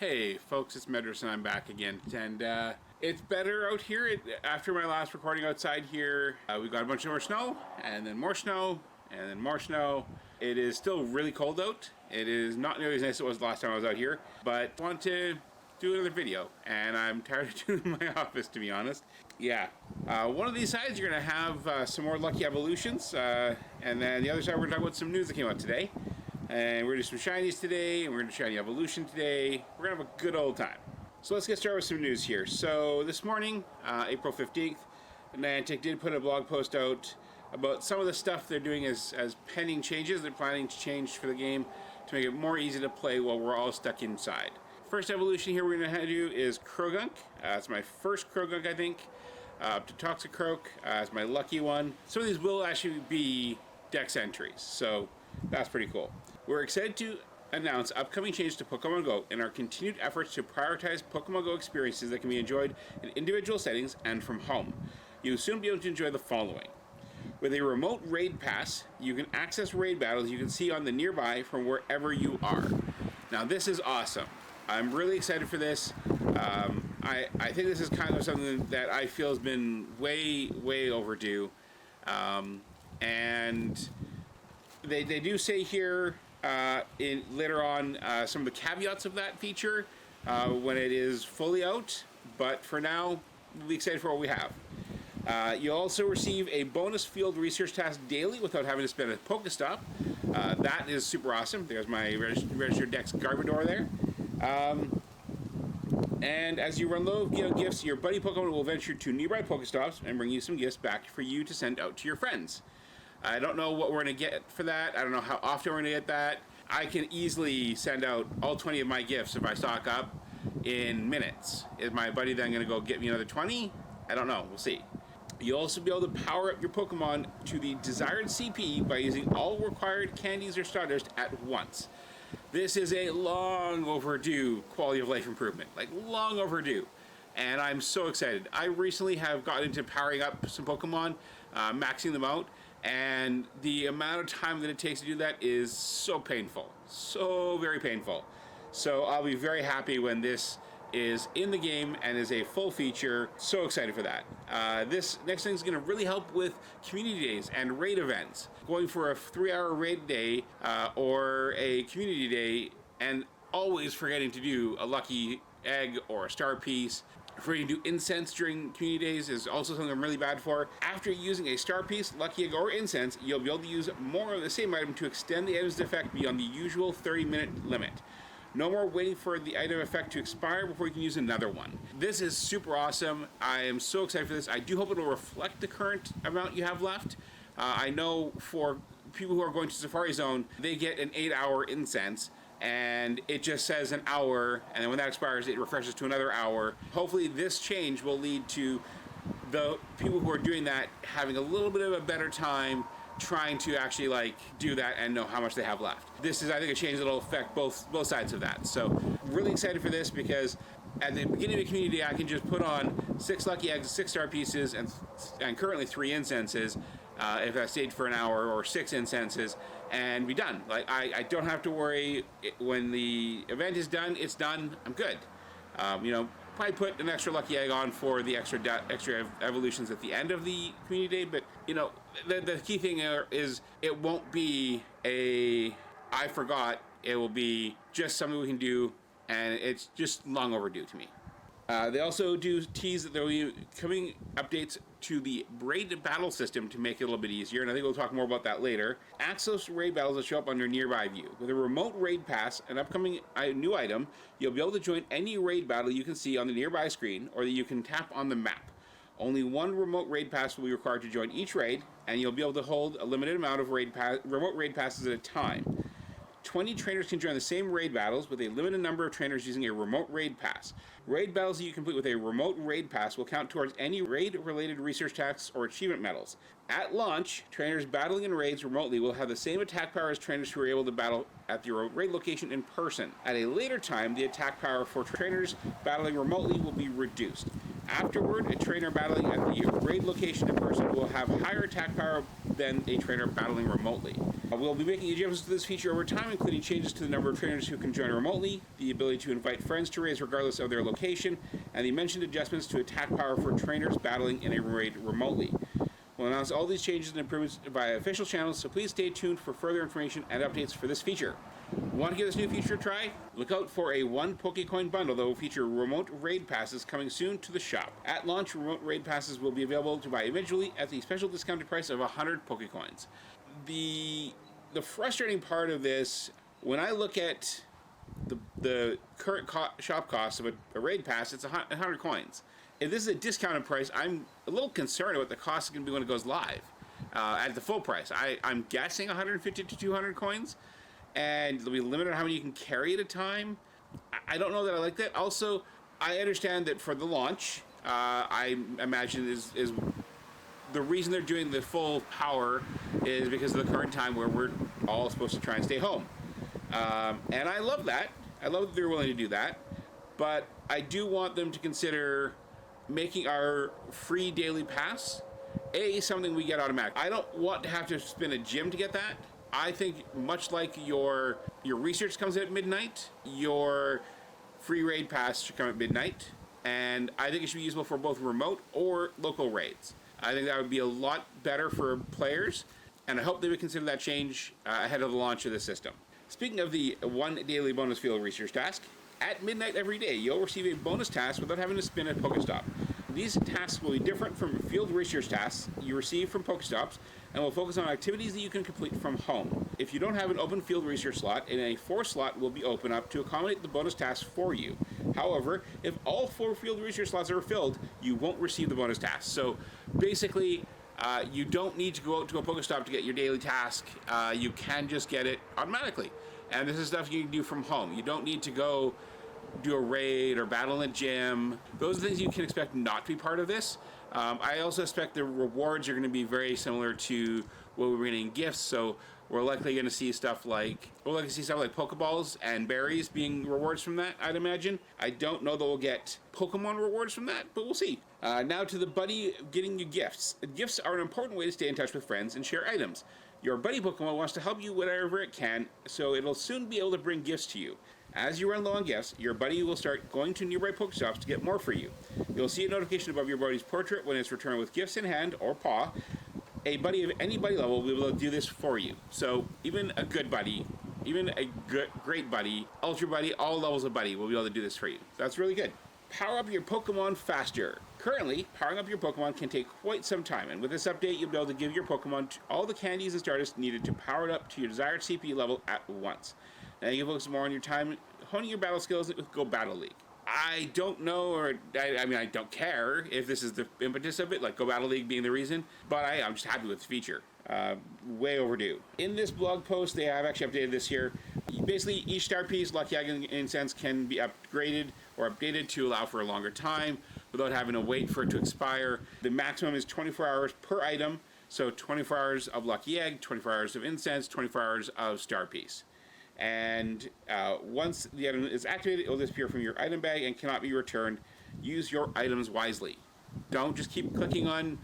Hey folks, it's Medris and I'm back again, and it's better out here. After my last recording outside here, we got a bunch more snow, and then more snow, and then more snow. It is still really cold out. It is not nearly as nice as it was the last time I was out here, but I want to do another video, and I'm tired of doing my office, to be honest. Yeah, one of these sides you're going to have some more lucky evolutions, and then the other side we're going to talk about some news that came out today. And we're going to do some Shinies today, and we're going to do Shiny Evolution today. We're going to have a good old time. So let's get started with some news here. So this morning, April 15th, Niantic did put a blog post out about some of the stuff they're doing as pending changes they're planning to change for the game to make it more easy to play while we're all stuck inside. First evolution here we're going to do is Croagunk. It's my first Croagunk, I think. Up to Toxicroak. It's my lucky one. Some of these will actually be Dex entries, so that's pretty cool. We're excited to announce upcoming changes to Pokemon Go and our continued efforts to prioritize Pokemon Go experiences that can be enjoyed in individual settings and from home. You'll soon be able to enjoy the following. With a remote raid pass, you can access raid battles you can see on the nearby from wherever you are. Now this is awesome. I'm really excited for this. I think this is kind of something that I feel has been way overdue. And they do say here later on some of the caveats of that feature when it is fully out, but for now we'll be excited for what we have. You'll also receive a bonus field research task daily without having to spend a Pokestop. That is super awesome. There's my registered Dex Garbodor there. And as you run low of gifts, your buddy Pokemon will venture to nearby Pokestops and bring you some gifts back for you to send out to your friends. I don't know what we're going to get for that. I don't know how often we're going to get that. I can easily send out all 20 of my gifts if I stock up in minutes. Is my buddy then going to go get me another 20? I don't know. We'll see. You'll also be able to power up your Pokemon to the desired CP by using all required candies or Stardust at once. This is a long overdue quality of life improvement. Like, long overdue. And I'm so excited. I recently have gotten into powering up some Pokemon, maxing them out. And the amount of time that it takes to do that is so painful. So very painful. So I'll be very happy when this is in the game and is a full feature. So excited for that. This next thing is going to really help with community days and raid events. Going for a 3-hour raid day or a community day and always forgetting to do a lucky egg or a star piece. Forgetting to do incense during community days is also something I'm really bad for. After using a star piece, lucky egg, or incense, you'll be able to use more of the same item to extend the item's effect beyond the usual 30-minute limit. No more waiting for the item effect to expire before you can use another one. This is super awesome. I am so excited for this. I do hope it will reflect the current amount you have left. I know for people who are going to Safari Zone, they get an 8-hour incense. And it just says an hour, and then when that expires, it refreshes to another hour. Hopefully this change will lead to the people who are doing that having a little bit of a better time trying to actually do that and know how much they have left. This is, I think, a change that will affect both sides of that. So really excited for this because at the beginning of the community day, I can just put on 6 lucky eggs, 6 star pieces, and currently 3 incenses. If I stayed for an hour, or 6 incenses, and be done. Like I don't have to worry when the event is done. It's done. I'm good. Probably put an extra lucky egg on for the extra evolutions at the end of the community day. But the key thing is it won't be a I forgot. It will be just something we can do, and it's just long overdue to me. They also do tease that there will be coming updates to the raid battle system to make it a little bit easier, and I think we'll talk more about that later. Access raid battles will show up on your nearby view. With a remote raid pass, an upcoming new item, you'll be able to join any raid battle you can see on the nearby screen, or that you can tap on the map. Only one remote raid pass will be required to join each raid, and you'll be able to hold a limited amount of remote raid passes at a time. 20 trainers can join the same raid battles with a limited number of trainers using a remote raid pass. Raid battles that you complete with a remote raid pass will count towards any raid-related research tasks or achievement medals. At launch, trainers battling in raids remotely will have the same attack power as trainers who are able to battle at your raid location in person. At a later time, the attack power for trainers battling remotely will be reduced. Afterward, a trainer battling at the raid location in person will have higher attack power than a trainer battling remotely. We'll be making adjustments to this feature over time, including changes to the number of trainers who can join remotely, the ability to invite friends to raids regardless of their location, and the mentioned adjustments to attack power for trainers battling in a raid remotely. We'll announce all these changes and improvements via official channels, so please stay tuned for further information and updates for this feature. Want to give this new feature a try? Look out for a 1 Pokecoin bundle that will feature remote raid passes coming soon to the shop. At launch, remote raid passes will be available to buy individually at the special discounted price of 100 Pokecoins. The frustrating part of this, when I look at the current shop cost of a raid pass, it's 100 coins. If this is a discounted price, I'm a little concerned about the cost is going to be when it goes live at the full price. I'm guessing 150 to 200 coins, and there'll be limited on how many you can carry at a time. I don't know that I like that. Also, I understand that for the launch, I imagine is the reason they're doing the full power is because of the current time where we're all supposed to try and stay home. And I love that. I love that they're willing to do that. But I do want them to consider making our free daily pass something we get automatic. I don't want to have to spin a gym to get that. I think much like your research comes in at midnight, your free raid pass should come at midnight, and I think it should be usable for both remote or local raids. I think that would be a lot better for players, and I hope they would consider that change ahead of the launch of the system. Speaking of the 1 daily bonus field research task, at midnight every day, you'll receive a bonus task without having to spin a Pokestop. These tasks will be different from field research tasks you receive from Pokestops, and will focus on activities that you can complete from home. If you don't have an open field research slot, a 4 slot will be open up to accommodate the bonus tasks for you. However, if all 4 field research slots are filled, you won't receive the bonus tasks. So basically, you don't need to go out to a Pokestop to get your daily task. You can just get it automatically. And this is stuff you can do from home. You don't need to go do a raid or battle in a gym. Those are things you can expect not to be part of this. I also expect the rewards are going to be very similar to what we're getting in gifts. So we're likely going to see stuff like Pokeballs and berries being rewards from that, I'd imagine. I don't know that we'll get Pokemon rewards from that, but we'll see. Now to the buddy getting you gifts. Gifts are an important way to stay in touch with friends and share items. Your buddy Pokemon wants to help you whatever it can, so it'll soon be able to bring gifts to you. As you run low on gifts, your buddy will start going to nearby Pokestops to get more for you. You'll see a notification above your buddy's portrait when it's returned with gifts in hand or paw. A buddy of any buddy level will be able to do this for you. So even a good buddy, even a great buddy, ultra buddy, all levels of buddy will be able to do this for you. That's really good. Power up your Pokemon faster. Currently, powering up your Pokemon can take quite some time, and with this update, you'll be able to give your Pokemon all the candies and Stardust needed to power it up to your desired CP level at once. Now you can focus more on your time honing your battle skills with Go Battle League. I don't know, or I don't care if this is the impetus of it, like Go Battle League being the reason, but I'm just happy with the feature. Way overdue. In this blog post, they have actually updated this here. Basically, each star piece, Lucky Egg and Incense, can be upgraded or updated to allow for a longer time without having to wait for it to expire. The maximum is 24 hours per item, so 24 hours of Lucky Egg, 24 hours of Incense, 24 hours of star piece. And once the item is activated, it will disappear from your item bag and cannot be returned. Use your items wisely. Don't just keep clicking on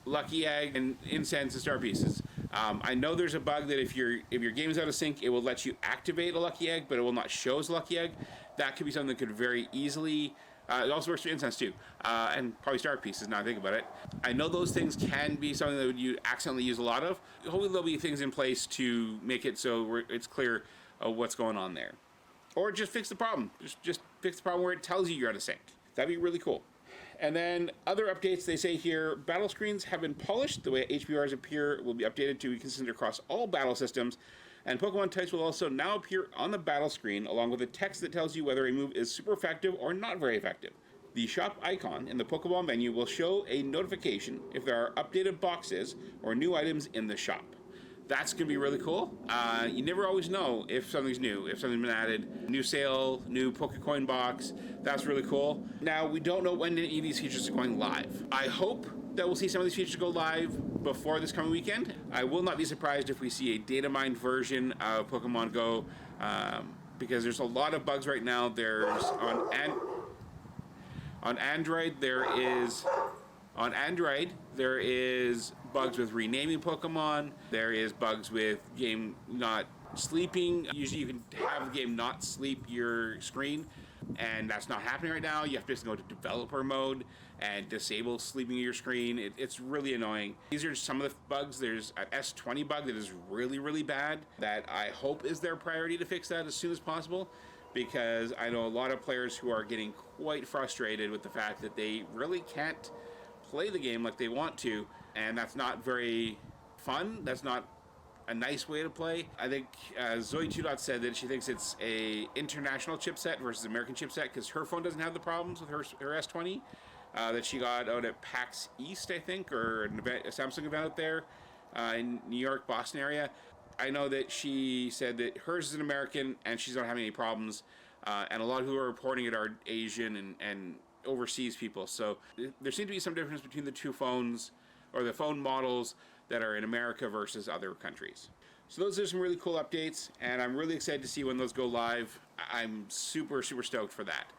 Lucky Egg and Incense and star pieces. I know there's a bug that if your game is out of sync, it will let you activate a Lucky Egg, but it will not show as a Lucky Egg. That could be something that could very easily. It also works for Incense too, and probably star pieces. Now I think about it, I know those things can be something that you accidentally use a lot of. Hopefully there'll be things in place to make it so it's clear what's going on there, or just fix the problem. Just fix the problem where it tells you you're out of sync. That'd be really cool. And then other updates, they say here, battle screens have been polished. The way HBRs appear will be updated to be consistent across all battle systems, and Pokemon types will also now appear on the battle screen along with a text that tells you whether a move is super effective or not very effective. The shop icon in the Pokeball menu will show a notification if there are updated boxes or new items in the shop. That's going to be really cool. You never always know if something's new, if something's been added. New sale, new Pokecoin box. That's really cool. Now, we don't know when any of these features are going live. I hope that we'll see some of these features go live before this coming weekend. I will not be surprised if we see a data mined version of Pokemon Go, because there's a lot of bugs right now. There's on Android, there is On Android, there is bugs with renaming Pokemon. There is bugs with game not sleeping. Usually you can have the game not sleep your screen, and that's not happening right now. You have to just go to developer mode and disable sleeping your screen. It's really annoying. These are some of the bugs. There's an S20 bug that is really, really bad that I hope is their priority to fix that as soon as possible, because I know a lot of players who are getting quite frustrated with the fact that they really can't play the game like they want to, and that's not very fun. That's not a nice way to play. I think Zoe 2 said that she thinks it's a international chipset versus American chipset, because her phone doesn't have the problems with her S20 that she got out at PAX East, I think, or an event, a Samsung event out there in New York, Boston area. I know that she said that hers is an American and she's not having any problems, and a lot of who are reporting it are Asian and overseas people. So there seems to be some difference between the two phones, or the phone models, that are in America versus other countries. So those are some really cool updates, and I'm really excited to see when those go live. I'm super, super stoked for that.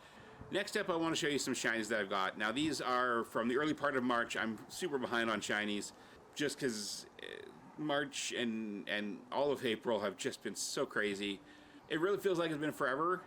Next up, I want to show you some shinies that I've got. Now, these are from the early part of March. I'm super behind on shinies, just because March and all of April have just been so crazy. It really feels like it's been forever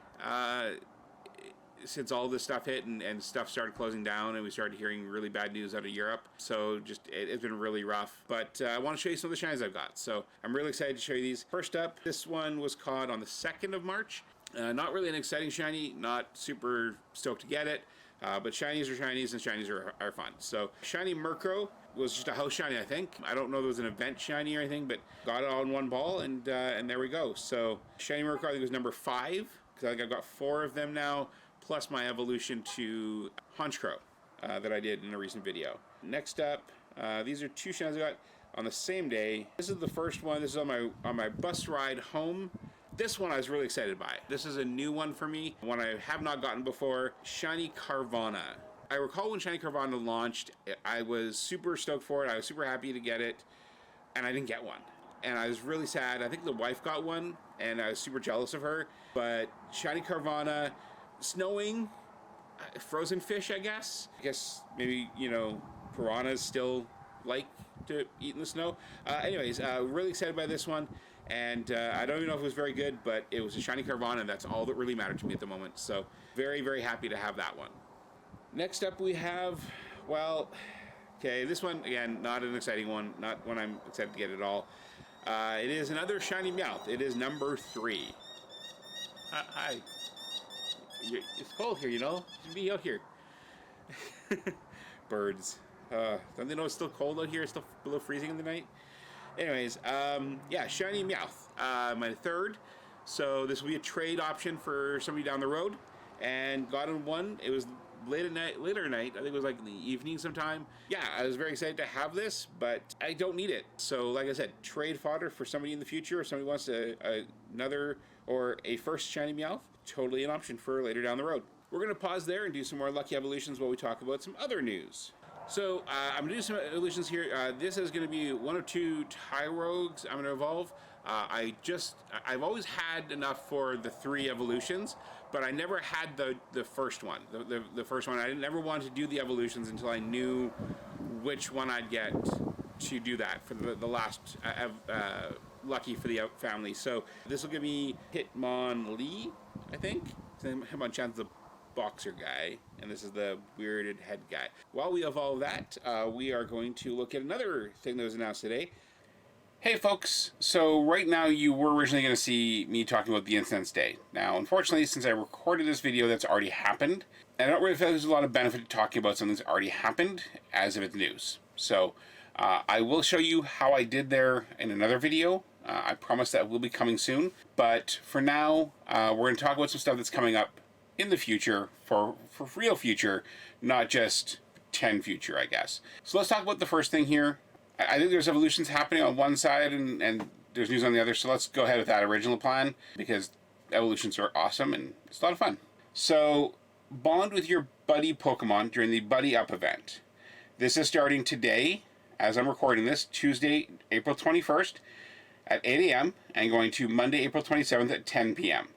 since all this stuff hit and stuff started closing down and we started hearing really bad news out of Europe. So just it's been really rough. But I want to show you some of the shinies I've got. So I'm really excited to show you these. First up, this one was caught on the 2nd of March. Not really an exciting shiny, not super stoked to get it. But shinies are shinies, and shinies are fun. So shiny Murkrow was just a house shiny, I think. I don't know if there was an event shiny or anything, but got it all in one ball, and there we go. So shiny Murkrow, I think, was number 5, because I think I've got 4 of them now, plus my evolution to Honchkrow that I did in a recent video. Next up, these are 2 shinies I got on the same day. This is the first one. This is on my bus ride home. This one I was really excited by. This is a new one for me, one I have not gotten before. Shiny Carvana. I recall when Shiny Carvana launched, I was super stoked for it. I was super happy to get it, and I didn't get one. And I was really sad. I think the wife got one, and I was super jealous of her. But Shiny Carvana, snowing, frozen fish, I guess. I guess maybe, piranhas still like to eat in the snow. Anyways, really excited by this one. And I don't even know if it was very good, but it was a shiny Carvana, and that's all that really mattered to me at the moment. So very, very happy to have that one. Next up we have, this one, again, not an exciting one, not one I'm excited to get at all. It is another shiny Meowth. It is number 3. Hi. It's cold here, you should be out here. Birds. Don't they know it's still cold out here? It's still below freezing in the night? Anyways, shiny Meowth, my 3rd. So this will be a trade option for somebody down the road, and got in one. It was later at night. I think it was like in the evening sometime. Yeah, I was very excited to have this, but I don't need it. So like I said, trade fodder for somebody in the future. If somebody wants another or a first shiny Meowth, totally an option for later down the road. We're going to pause there and do some more lucky evolutions while we talk about some other news. So I'm going to do some evolutions here. This is going to be 1 of 2 Tyrogues I'm going to evolve. I've always had enough for the 3 evolutions, but I never had the first one. The first one, I never wanted to do the evolutions until I knew which one I'd get to do that for the last lucky for the family. So this will give me Hitmonlee, I think. Hitmonchan's the boxer guy, and this is the weirded head guy. While we evolve that, we are going to look at another thing that was announced today. Hey folks, so right now you were originally going to see me talking about the Incense Day. Now, unfortunately, since I recorded this video, that's already happened. And I don't really feel there's a lot of benefit to talking about something that's already happened as if it's news. So I will show you how I did there in another video. I promise that will be coming soon. But for now, we're going to talk about some stuff that's coming up in the future, for real future, not just 10 future, I guess. So let's talk about the first thing here. I think there's evolutions happening on one side and there's news on the other, so let's go ahead with that original plan, because evolutions are awesome and it's a lot of fun. So, bond with your buddy Pokemon during the Buddy Up event. This is starting today, as I'm recording this, Tuesday, April 21st at 8 a.m. and going to Monday, April 27th at 10 p.m.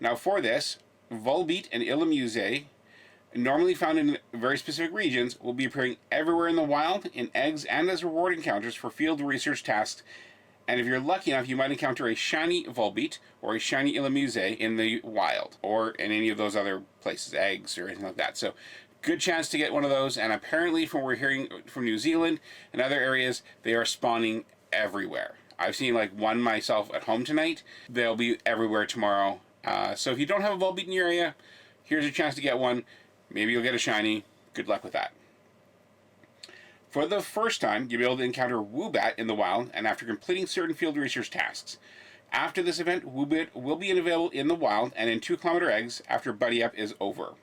Now for this, Volbeat and Illumise normally found in very specific regions, will be appearing everywhere in the wild, in eggs, and as reward encounters for field research tasks. And if you're lucky enough, you might encounter a shiny Volbeat or a shiny Illumise in the wild, or in any of those other places, eggs or anything like that. So, good chance to get one of those. And apparently, from what we're hearing from New Zealand and other areas, they are spawning everywhere. I've seen like one myself at home tonight. They'll be everywhere tomorrow. So if you don't have a Volbeat in your area, here's your chance to get one. Maybe you'll get a shiny. Good luck with that. For the first time, you'll be able to encounter Woobat in the wild, and after completing certain field research tasks. After this event, Woobat will be available in the wild and in 2-kilometer eggs after Buddy Up is over.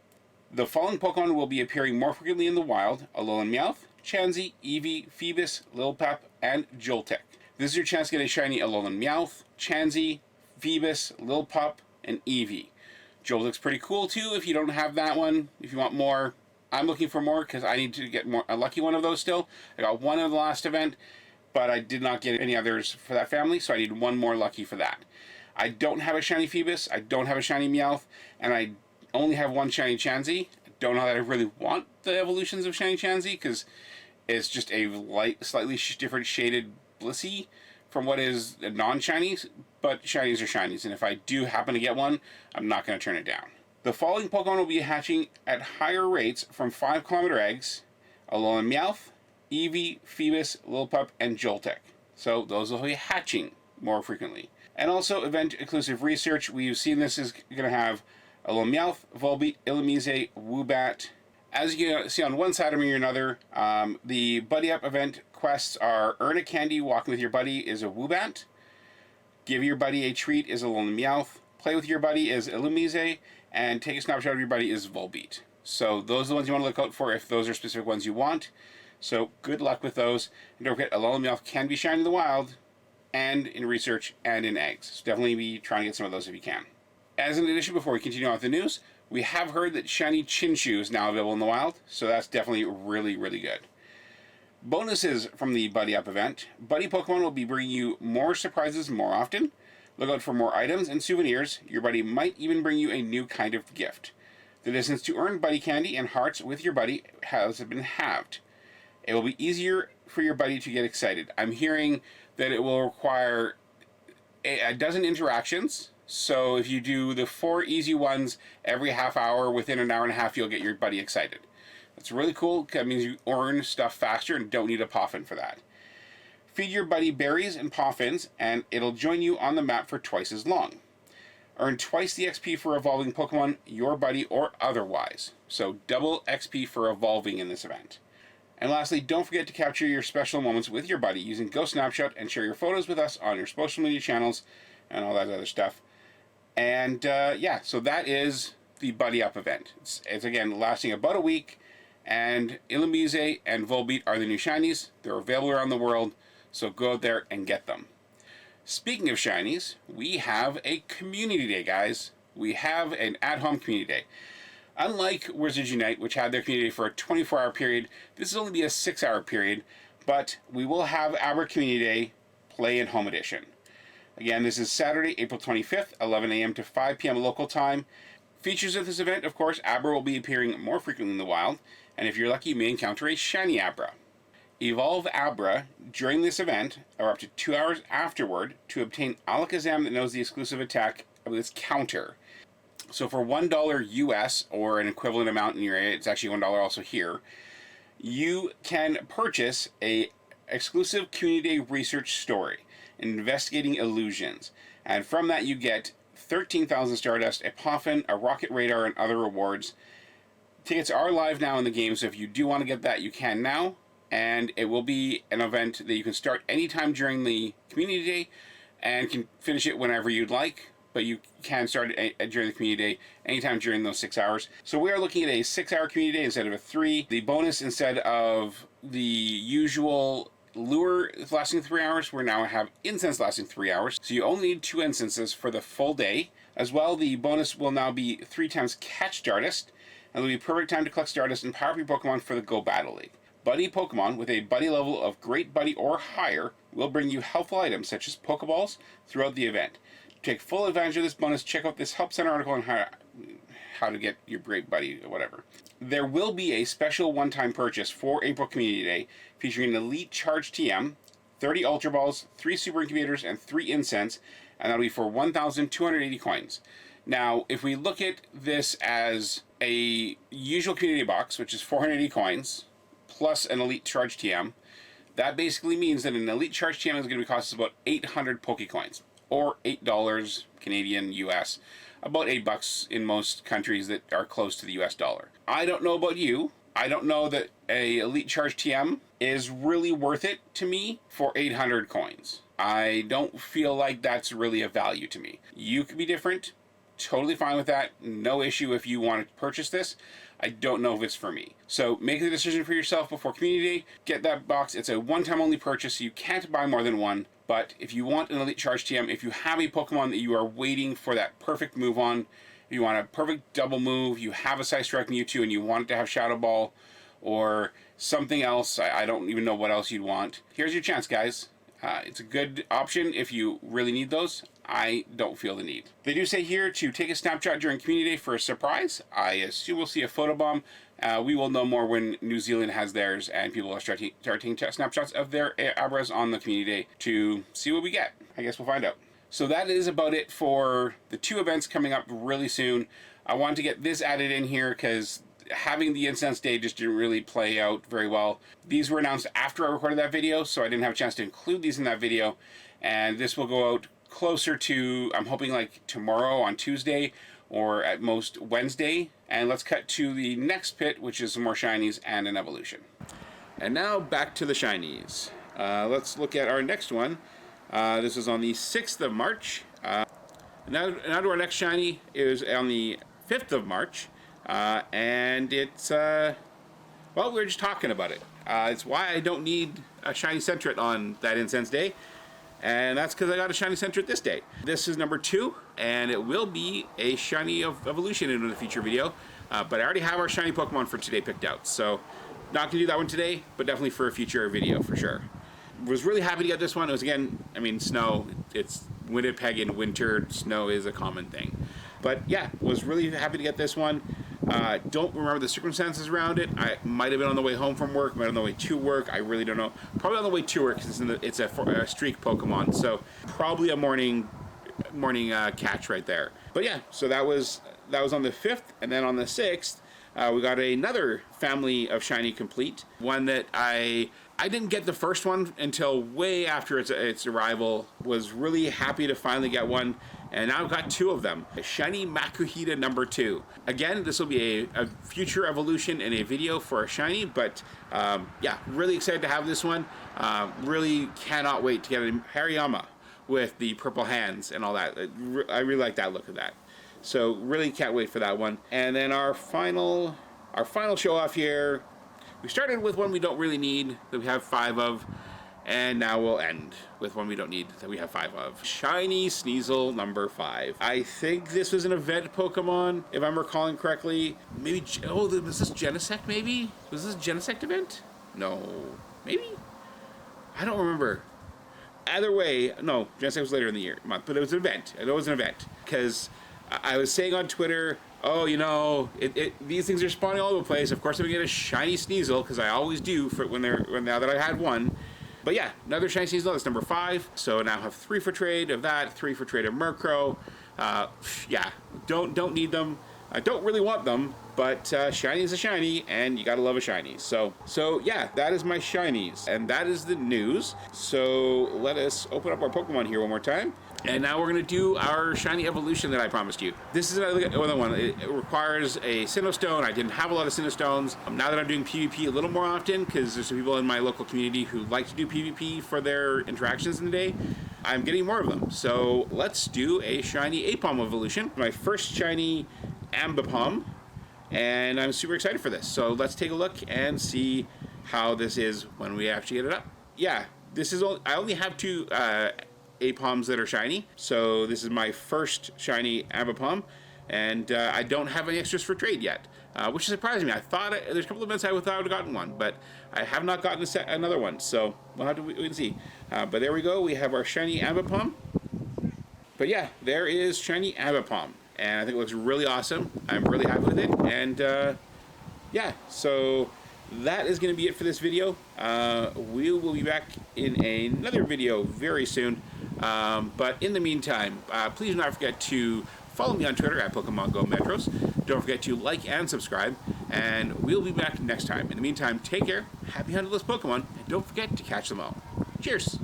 The following Pokemon will be appearing more frequently in the wild: Alolan Meowth, Chansey, Eevee, Phoebus, Lillipup, and Joltik. This is your chance to get a shiny Alolan Meowth, Chansey, Phoebus, Lillipup, and Eevee. Joltik's pretty cool too if you don't have that one. If you want more, I'm looking for more because I need to get a lucky one of those still. I got one in the last event, but I did not get any others for that family, so I need one more lucky for that. I don't have a shiny Phoebus, I don't have a shiny Meowth, and I only have one shiny Chansey. I don't know that I really want the evolutions of shiny Chansey because it's just a slightly different shaded Blissey from what is non-shinies, but shinies are shinies, and if I do happen to get one, I'm not going to turn it down. The following Pokemon will be hatching at higher rates from 5-kilometer eggs: Alolan Meowth, Eevee, Phoebus, Lillipup, and Joltik. So those will be hatching more frequently. And also event-exclusive research. We've seen this is going to have Alolan Meowth, Volbeat, Illumise, Woobat. As you can see on one side or another, the Buddy Up event quests are: earn a candy walking with your buddy is a Woobat, give your buddy a treat is Alolan Meowth, play with your buddy is Illumise, and take a snapshot of your buddy is Volbeat. So those are the ones you want to look out for if those are specific ones you want. So good luck with those. And don't forget, Alolan Meowth can be shiny in the wild, and in research, and in eggs. So definitely be trying to get some of those if you can. As an addition, before we continue on with the news, we have heard that shiny Chinchou is now available in the wild, so that's definitely really, really good. Bonuses from the Buddy Up event. Buddy Pokemon will be bringing you more surprises more often. Look out for more items and souvenirs. Your buddy might even bring you a new kind of gift. The distance to earn buddy candy and hearts with your buddy has been halved. It will be easier for your buddy to get excited. I'm hearing that it will require a dozen interactions. So if you do the 4 easy ones every half hour, within an hour and a half, you'll get your buddy excited. That's really cool. That means you earn stuff faster and don't need a Poffin for that. Feed your buddy berries and Poffins, and it'll join you on the map for twice as long. Earn twice the XP for evolving Pokemon, your buddy or otherwise. So double XP for evolving in this event. And lastly, don't forget to capture your special moments with your buddy using Go Snapshot and share your photos with us on your social media channels and all that other stuff. And yeah, so that is the Buddy Up event. It's again lasting about a week, and Illumise and Volbeat are the new shinies. They're available around the world, so go out there and get them. Speaking of shinies, we have a community day, guys. We have an at-home community day. Unlike Wizards Unite, which had their community day for a 24-hour period, this will only be a 6-hour period, but we will have Abra Community Day Play and Home Edition. Again, this is Saturday, April 25th, 11 a.m. to 5 p.m. local time. Features of this event, of course, Abra will be appearing more frequently in the wild, and if you're lucky, you may encounter a shiny Abra. Evolve Abra during this event, or up to 2 hours afterward, to obtain Alakazam that knows the exclusive attack of its counter. So for $1 US, or an equivalent amount in your area, it's actually $1 also here, you can purchase a exclusive Community Day research story, Investigating Illusions. And from that you get 13,000 Stardust, a Poffin, a Rocket Radar, and other rewards. Tickets are live now in the game, so if you do want to get that, you can now. And it will be an event that you can start anytime during the Community Day and can finish it whenever you'd like. But you can start it during the Community Day anytime during those 6 hours. So we are looking at a 6-hour Community Day instead of a 3. The bonus, instead of the usual lure lasting 3 hours, we now have incense lasting 3 hours. So you only need 2 incenses for the full day. As well, the bonus will now be 3 times catch Stardust, and it'll be perfect time to collect Stardust and power up your Pokemon for the Go Battle League. Buddy Pokemon with a buddy level of Great Buddy or higher will bring you helpful items such as Pokeballs throughout the event. take full advantage of this bonus, check out this Help Center article on how to get your great buddy or whatever. There will be a special one-time purchase for April Community Day featuring an Elite Charge TM, 30 Ultra Balls, 3 Super Incubators, and 3 Incense, and that'll be for 1,280 coins. Now, if we look at this as a usual community box, which is 480 coins, plus an Elite Charge TM, that basically means that an Elite Charge TM is going to cost us about 800 Pokecoins, or $8 Canadian, US, about $8 in most countries that are close to the US dollar. I don't know about you. I don't know that a Elite Charge TM is really worth it to me for 800 coins. I don't feel like that's really a value to me. You could be different. Totally fine with that. No issue if you want to purchase this. I don't know if it's for me. So make the decision for yourself before Community Day. Get that box. It's a one-time only purchase, so you can't buy more than one. But if you want an Elite Charge TM, if you have a Pokemon that you are waiting for that perfect move on, if you want a perfect double move, you have a Psystrike Mewtwo and you want it to have Shadow Ball or something else, I don't even know what else you'd want. Here's your chance, guys. It's a good option if you really need those. I don't feel the need. They do say here to take a snapshot during Community Day for a surprise. I assume we'll see a photobomb. We will know more when New Zealand has theirs and people are starting snapshots of their Abras on the Community Day to see what we get. I guess we'll find out. So that is about it for the 2 events coming up really soon. I wanted to get this added in here because having the Incense Day just didn't really play out very well. These were announced after I recorded that video, so I didn't have a chance to include these in that video. And this will go out closer to, I'm hoping like tomorrow on Tuesday, or at most Wednesday. And let's cut to the next pit, which is some more Shinies and an evolution. And now back to the Shinies. Let's look at our next one. This is on the 6th of March. Now to our next Shiny is on the 5th of March. And it's, well, we were just talking about it. It's why I don't need a Shiny Centret on that Incense Day. And that's because I got a Shiny Centret this day. This is number 2, and it will be a Shiny of Evolution in the future video. But I already have our Shiny Pokemon for today picked out. So, not going to do that one today, but definitely for a future video for sure. Was really happy to get this one. It was, again, I mean, snow. It's Winnipeg in winter. Snow is a common thing. But yeah, was really happy to get this one. Don't remember the circumstances around it. I might have been on the way home from work, might have been on the way to work. I really don't know. Probably on the way to work because it's a streak Pokemon. So probably a morning catch right there. But yeah, so that was on the 5th, and then on the 6th, we got another family of Shiny Complete. One that I didn't get the first one until way after its arrival. Was really happy to finally get one. And now I've got 2 of them. A Shiny Makuhita number 2. Again, this will be a future evolution in a video for a Shiny, but yeah, really excited to have this one. Really cannot wait to get a Hariyama with the purple hands and all that. I really like that look of that. So really can't wait for that one. And then our final show off here. We started with one we don't really need, that we have 5 of. And now we'll end with one we don't need, that we have 5 of. Shiny Sneasel number 5. I think this was an event Pokemon, if I'm recalling correctly. Maybe, oh, was this Genesect maybe? Was this a Genesect event? No. Maybe? I don't remember. Either way, no, Genesect was later in the month, but it was an event. I know it was an event. Because I was saying on Twitter, oh, you know, these things are spawning all over the place. Of course I'm going to get a Shiny Sneasel, because I always do now that I had one. But yeah, another Shiny Sneasel, that's number 5. So now I have 3 for trade of that, 3 for trade of Murkrow. Yeah, don't need them. I don't really want them, but Shiny is a Shiny, and you gotta love a Shiny. So yeah, that is my Shinies, and that is the news. So let us open up our Pokemon here one more time. And now we're going to do our Shiny Evolution that I promised you. This is another one. It requires a Sinnoh Stone. I didn't have a lot of Sinnoh Stones. Now that I'm doing PvP a little more often, because there's some people in my local community who like to do PvP for their interactions in the day, I'm getting more of them. So let's do a Shiny Aipom Evolution. My first Shiny Ambipom, and I'm super excited for this. So let's take a look and see how this is when we actually get it up. Yeah, I only have 2 Aipoms that are shiny, so this is my first shiny Ambipom, and I don't have any extras for trade yet, which is surprising me. I thought there's a couple of events I thought I would have gotten one, but I have not gotten another one, so we'll have to wait and see. But there we go, we have our shiny Ambipom. But yeah, there is shiny Abra, and I think it looks really awesome. I'm really happy with it, and yeah, so that is going to be it for this video. We will be back in another video very soon, but in the meantime, please do not forget to follow me on Twitter at Pokemon Go Metros. Don't forget to like and subscribe, and we'll be back next time. In the meantime, take care, happy hunting those Pokemon, and don't forget to catch them all. Cheers!